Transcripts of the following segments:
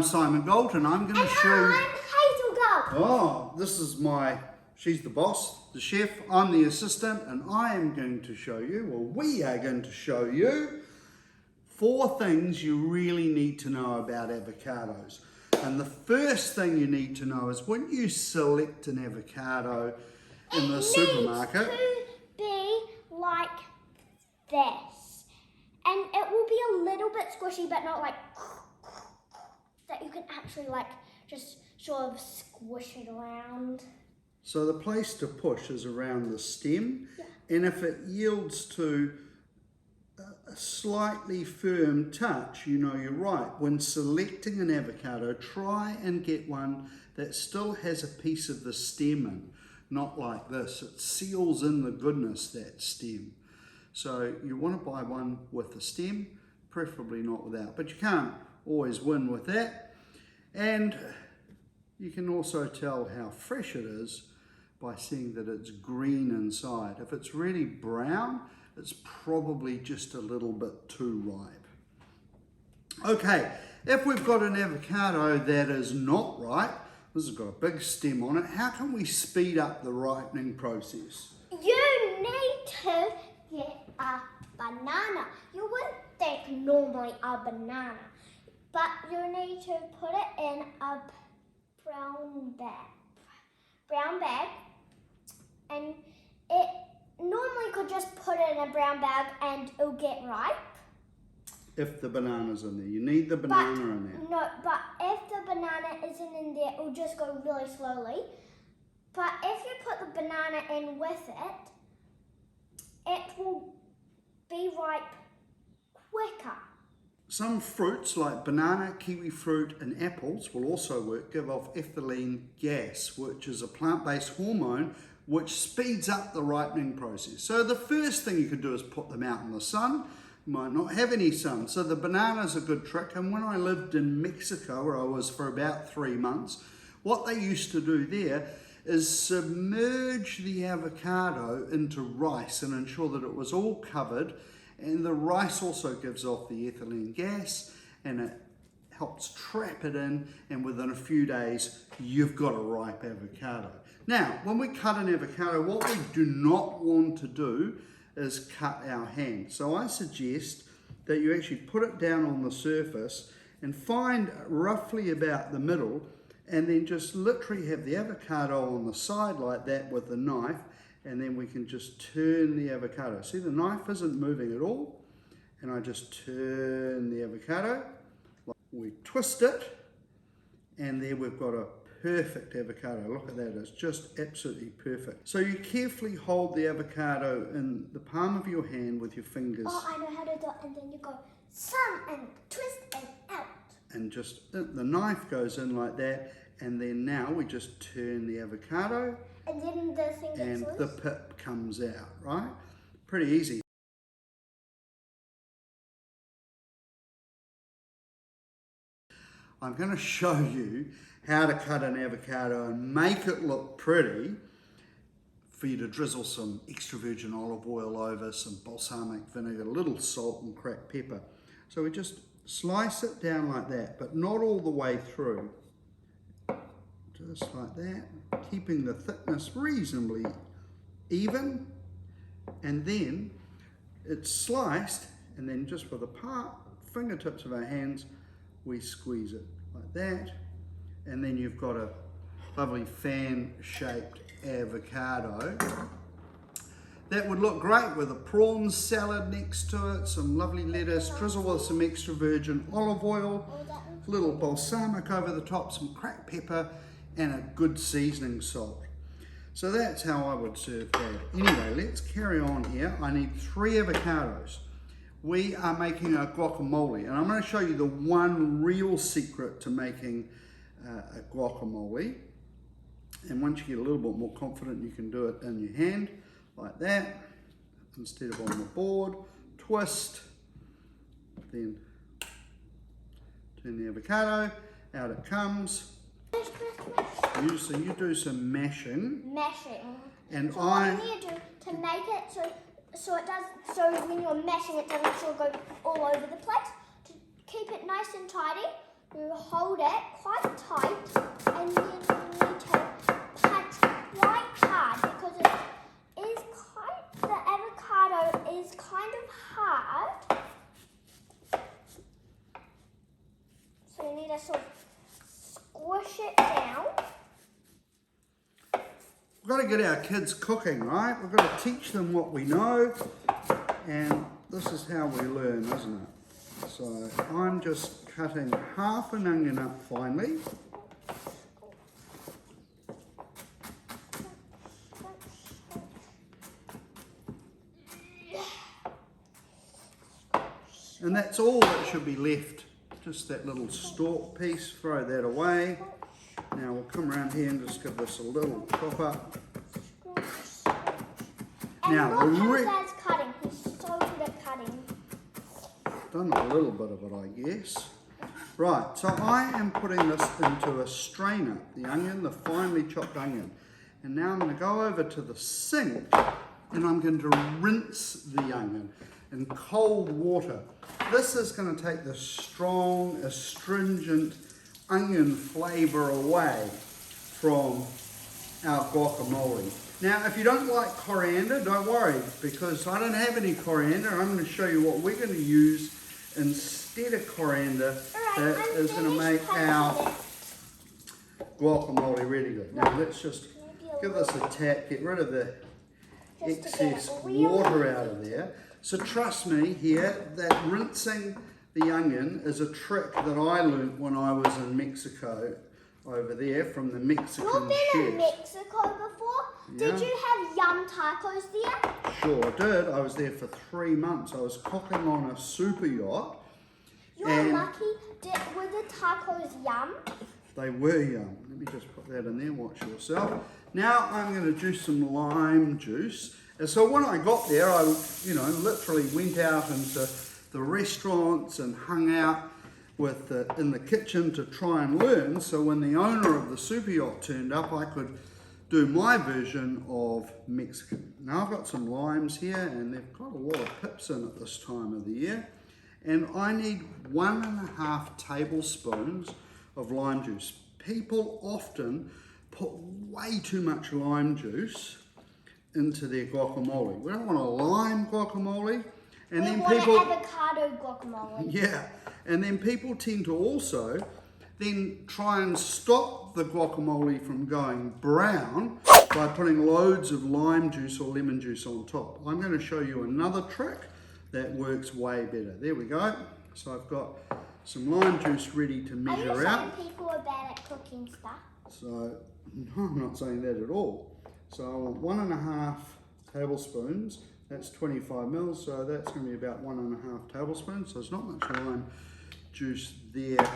Simon Gault and I'm going to show you... I'm Hazel Gault. Oh, this is she's the boss, the chef, I'm the assistant, and I am going to show you, well, we are going to show you 4 things you really need to know about avocados. And the first thing you need to know is when you select an avocado in the supermarket... It needs to be like this. And it will be a little bit squishy, but not like that you can actually like just sort of squish it around. So the place to push is around the stem, yeah. And if it yields to a slightly firm touch, you know you're right. When selecting an avocado, try and get one that still has a piece of the stem in, not like this. It seals in the goodness, that stem. So you want to buy one with a stem, preferably not without, but you can't always win with that. And you can also tell how fresh it is by seeing that it's green inside. If it's really brown, it's probably just a little bit too ripe. Okay, if we've got an avocado that is not ripe, this has got a big stem on it, how can we speed up the ripening process? You need to get a banana. You wouldn't think normally a banana, but you need to put it in a brown bag, and it normally could just put it in a brown bag and it'll get ripe. If the banana's in there, you need the banana in there. No, but if the banana isn't in there, it'll just go really slowly. But if you put the banana in with it, it will be ripe quicker. Some fruits like banana, kiwi fruit and apples will also work, give off ethylene gas, which is a plant-based hormone which speeds up the ripening process. So the first thing you could do is put them out in the sun. You might not have any sun, so the banana's a good trick. And when I lived in Mexico, where I was for about 3 months, what they used to do there is submerge the avocado into rice and ensure that it was all covered. And the rice also gives off the ethylene gas and it helps trap it in, and within a few days you've got a ripe avocado. Now, when we cut an avocado, what we do not want to do is cut our hand. So I suggest that you actually put it down on the surface and find roughly about the middle, and then just literally have the avocado on the side like that with the knife, and then we can just turn the avocado. See, the knife isn't moving at all, and I just turn the avocado. We twist it, and there we've got a perfect avocado. Look at that, it's just absolutely perfect. So you carefully hold the avocado in the palm of your hand with your fingers. Oh, I know how to do it, and then you go some and twist it out. And just, the knife goes in like that, and then now we just turn the avocado. And then the thing gets loose? And the pip comes out, right? Pretty easy. I'm going to show you how to cut an avocado and make it look pretty for you to drizzle some extra virgin olive oil over, some balsamic vinegar, a little salt and cracked pepper. So we just slice it down like that, but not all the way through. Just like that, keeping the thickness reasonably even, and then it's sliced, and then just with the fingertips of our hands we squeeze it like that, and then you've got a lovely fan-shaped avocado that would look great with a prawn salad next to it, some lovely lettuce, drizzle with some extra virgin olive oil, a little balsamic over the top, some cracked pepper, and a good seasoning salt. So that's how I would serve that. Anyway, let's carry on here. I need 3 avocados. We are making a guacamole, and I'm going to show you the one real secret to making a guacamole. And once you get a little bit more confident, you can do it in your hand like that instead of on the board. Twist, then turn the avocado, out it comes. So you do some mashing. And so what you need to do to make it so when you're mashing it doesn't sort of go all over the place. To keep it nice and tidy, you hold it quite tight and then you need to punch quite hard because the avocado is kind of hard. So you need to sort of squish it down. We've got to get our kids cooking, right? We've got to teach them what we know, and this is how we learn, isn't it? So I'm just cutting half an onion up finely. And that's all that should be left, just that little stalk piece, throw that away. Now we'll come around here and just give this a little chop up. And Now, look how Dad's cutting. He's so good at cutting. Done a little bit of it, I guess. Right, so I am putting this into a strainer, the onion, the finely chopped onion. And now I'm going to go over to the sink and I'm going to rinse the onion in cold water. This is going to take the strong, astringent onion flavour away from our guacamole. Now, if you don't like coriander, don't worry, because I don't have any coriander. I'm going to show you what we're going to use instead of coriander that is going to make our guacamole really good. Now, let's just give this a tap, get rid of the excess water out of there. So trust me here, that rinsing the onion is a trick that I learnt when I was in Mexico over there from the Mexican You've been chefs. in Mexico before? Yeah. Did you have yum tacos there? Sure did. I was there for 3 months. I was cooking on a super yacht. You're lucky. Were the tacos yum? They were yum. Let me just put that in there, watch yourself. Now I'm going to juice some lime juice. And so when I got there, I literally went out into the restaurants and hung out in the kitchen to try and learn. So when the owner of the super yacht turned up, I could do my version of Mexican. Now I've got some limes here and they've got a lot of pips in at this time of the year. And I need 1.5 tablespoons of lime juice. People often put way too much lime juice into their guacamole. We don't want a lime guacamole. And we then want people, an avocado guacamole. yeah, and then people tend to also then try and stop the guacamole from going brown by putting loads of lime juice or lemon juice on top. I'm going to show you another trick that works way better. There we go. So I've got some lime juice ready to measure out. Are you saying people are bad at cooking stuff? So, no, I'm not saying that at all. So I want 1.5 tablespoons. That's 25 mils, so that's going to be about 1.5 tablespoons. So there's not much lime juice there,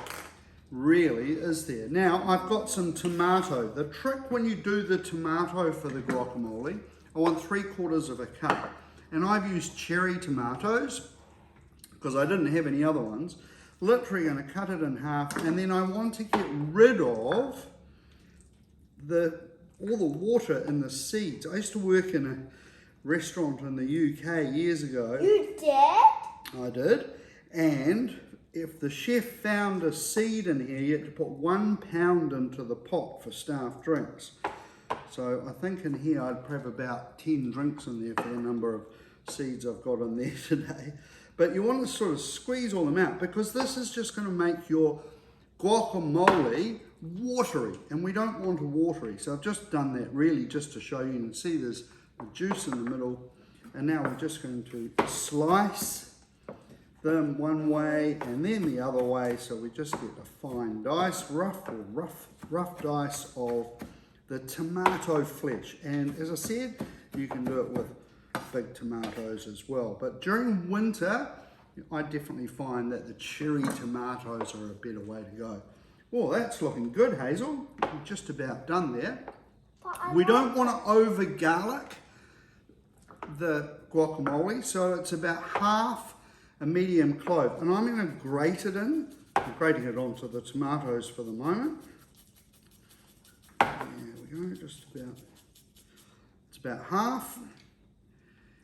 really, is there? Now, I've got some tomato. The trick when you do the tomato for the guacamole, I want 3/4 cup. And I've used cherry tomatoes, because I didn't have any other ones. Literally going to cut it in half, and then I want to get rid of all the water in the seeds. I used to work in a restaurant in the UK years ago. You did? I did. And if the chef found a seed in here, you had to put 1 pound into the pot for staff drinks. So I think in here I'd have about 10 drinks in there for the number of seeds I've got in there today. But you want to sort of squeeze all them out because this is just going to make your guacamole watery, and we don't want it watery. So I've just done that really just to show you. You can see there's the juice in the middle, and now we're just going to slice them one way and then the other way, so we just get a fine dice, rough dice of the tomato flesh. And as I said, you can do it with big tomatoes as well, but during winter I definitely find that the cherry tomatoes are a better way to go. Oh, that's looking good, Hazel. We're just about done there. We don't want to over garlic the guacamole, so it's about half a medium clove, and I'm going to grate it in. I'm grating it onto the tomatoes for the moment. There we go, just about, it's about half,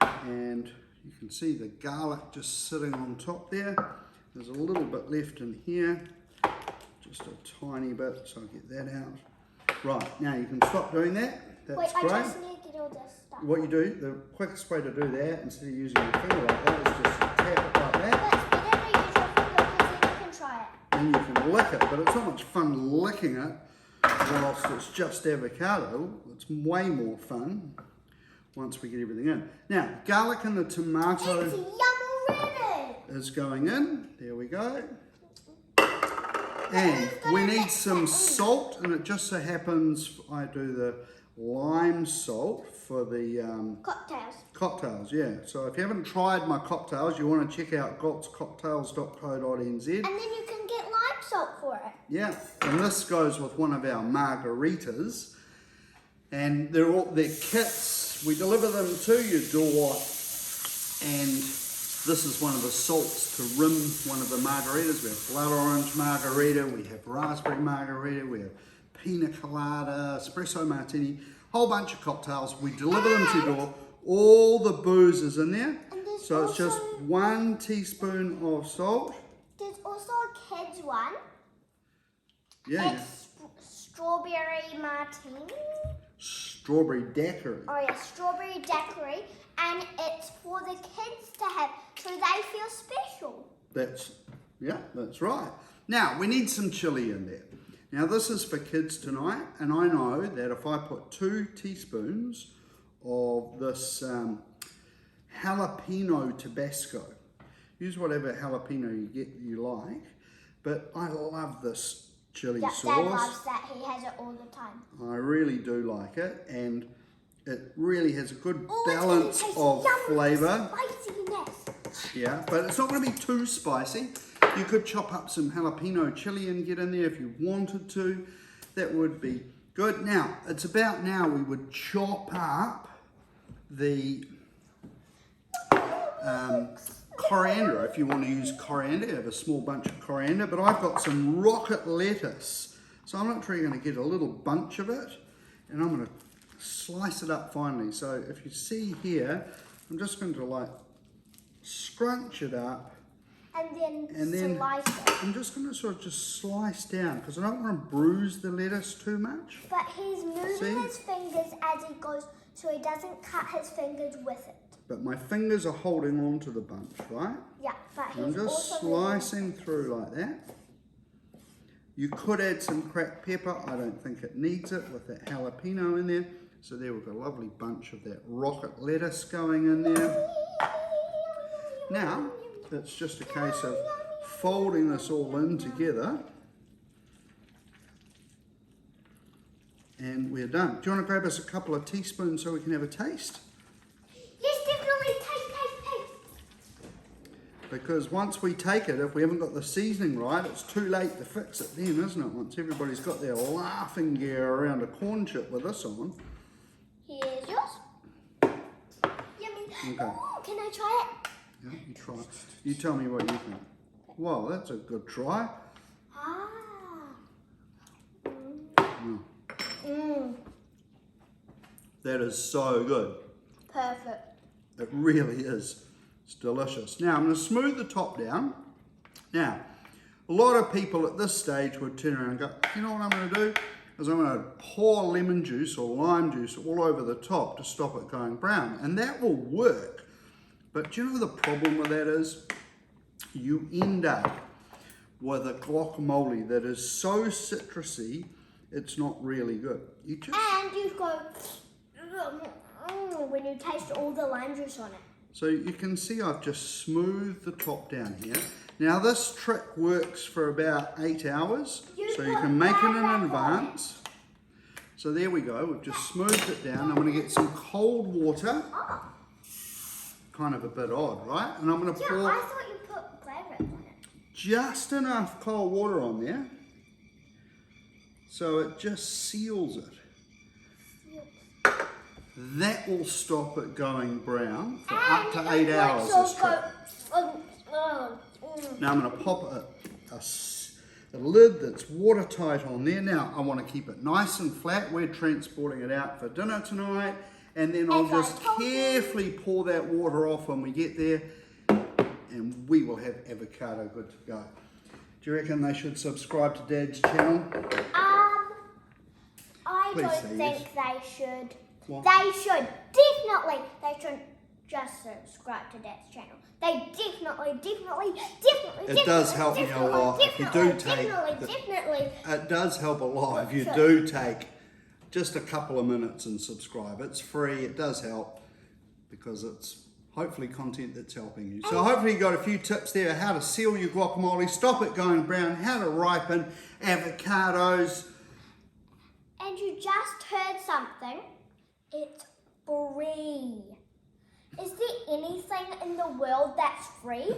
and you can see the garlic just sitting on top there. There's a little bit left in here. just a tiny bit, so I'll get that out. Right, now you can stop doing that. That's Wait, great. I just need to get all this stuff. What you do, the quickest way to do that, instead of using your finger like that, is just tap it like that. But you don't use your finger because then you can try it. Then you can lick it, but it's not much fun licking it whilst it's just avocado. It's way more fun once we get everything in. Now, garlic and the tomato It's yum already. is going in. There we go. And we need some salt, and it just so happens I do the lime salt for the cocktails, yeah. So if you haven't tried my cocktails, you want to check out gaultscocktails.co.nz. And then you can get lime salt for it. Yeah, and this goes with one of our margaritas, and they're kits. We deliver them to your door, and this is one of the salts to rim one of the margaritas. We have blood orange margarita, we have raspberry margarita, we have pina colada, espresso martini, whole bunch of cocktails. We deliver them to your door. All the booze is in there. So it's just 1 teaspoon of salt. There's also a kid's one. Yeah. It's strawberry martini. Strawberry daiquiri. Oh yeah, strawberry daiquiri. And it's for the kids to have so they feel special. That's right. Now, we need some chili in there. Now, this is for kids tonight, and I know that if I put 2 teaspoons of this jalapeno Tabasco, use whatever jalapeno you like, but I love this chili sauce. Dad loves that. He has it all the time. I really do like it, and it really has a good balance of flavour. Spiciness. Yeah, but it's not going to be too spicy. You could chop up some jalapeno chili and get in there if you wanted to. That would be good. Now, it's about now we would chop up the coriander. If you want to use coriander, you have a small bunch of coriander, but I've got some rocket lettuce. So I'm actually going to get a little bunch of it, and I'm going to slice it up finely. So if you see here, I'm just going to like scrunch it up. And then slice it. I'm just going to sort of just slice down because I don't want to bruise the lettuce too much. But he's moving his fingers as he goes so he doesn't cut his fingers with it. But my fingers are holding on to the bunch, right? Yeah, but he's I'm just slicing through like that. You could add some cracked pepper. I don't think it needs it with that jalapeno in there. So there we've got a lovely bunch of that rocket lettuce going in there. Now, it's just a case of folding this all in together. And we're done. Do you want to grab us a couple of teaspoons so we can have a taste? Yes, definitely. Taste. Because once we take it, if we haven't got the seasoning right, it's too late to fix it then, isn't it? Once everybody's got their laughing gear around a corn chip with this on. Here's yours. Yummy. Okay. Ooh, can I try it? Yeah, you try it. You tell me what you think. Wow, that's a good try. Ah. That is so good. Perfect. It really is. It's delicious. Now, I'm going to smooth the top down. Now, a lot of people at this stage would turn around and go, you know what I'm going to do? Is I'm going to pour lemon juice or lime juice all over the top to stop it going brown. And that will work. But do you know the problem with that is? You end up with a guacamole that is so citrusy, it's not really good. And you go when you taste all the lime juice on it. So you can see I've just smoothed the top down here. Now this trick works for about 8 hours, so you can make it in advance. So there we go, we've just smoothed it down. I'm going to get some cold water. Kind of a bit odd, right? And I'm going to pour I thought you put grated on it. Just enough cold water on there, so it just seals it. That will stop it going brown for up to 8 hours. Now I'm going to pop a lid that's watertight on there. Now I want to keep it nice and flat. We're transporting it out for dinner tonight. And then I'll just carefully pour that water off when we get there, and we will have avocado good to go. Do you reckon they should subscribe to Dad's channel? I Please don't say think yes. they should. What? They should definitely. They shouldn't just subscribe to Dad's channel. They definitely. It does help me a lot if you do take. Definitely. It does help a lot if you do take just a couple of minutes and subscribe. It's free. It does help because it's hopefully content that's helping you. So hopefully you got a few tips there: how to seal your guacamole, stop it going brown, how to ripen avocados. And you just heard something. It's free. Is there anything in the world that's free?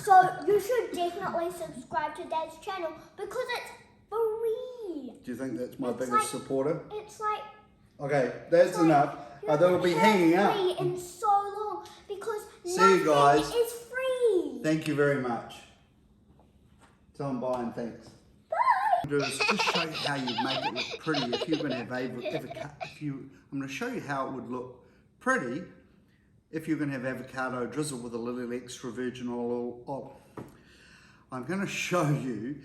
So you should definitely subscribe to Dad's channel because it's free. Do you think that's my It's biggest like- supporter? It's like Okay, that's like enough. you They'll be hanging haven't up. heard free in so long because See nothing you guys. is free. Thank you very much. Tell them bye and thanks. Bye. Do is just show you how you make it look pretty. If you're going to have avocado, I'm going to show you how it would look pretty if you're going to have avocado drizzle with a little extra virgin olive. I'm going to show you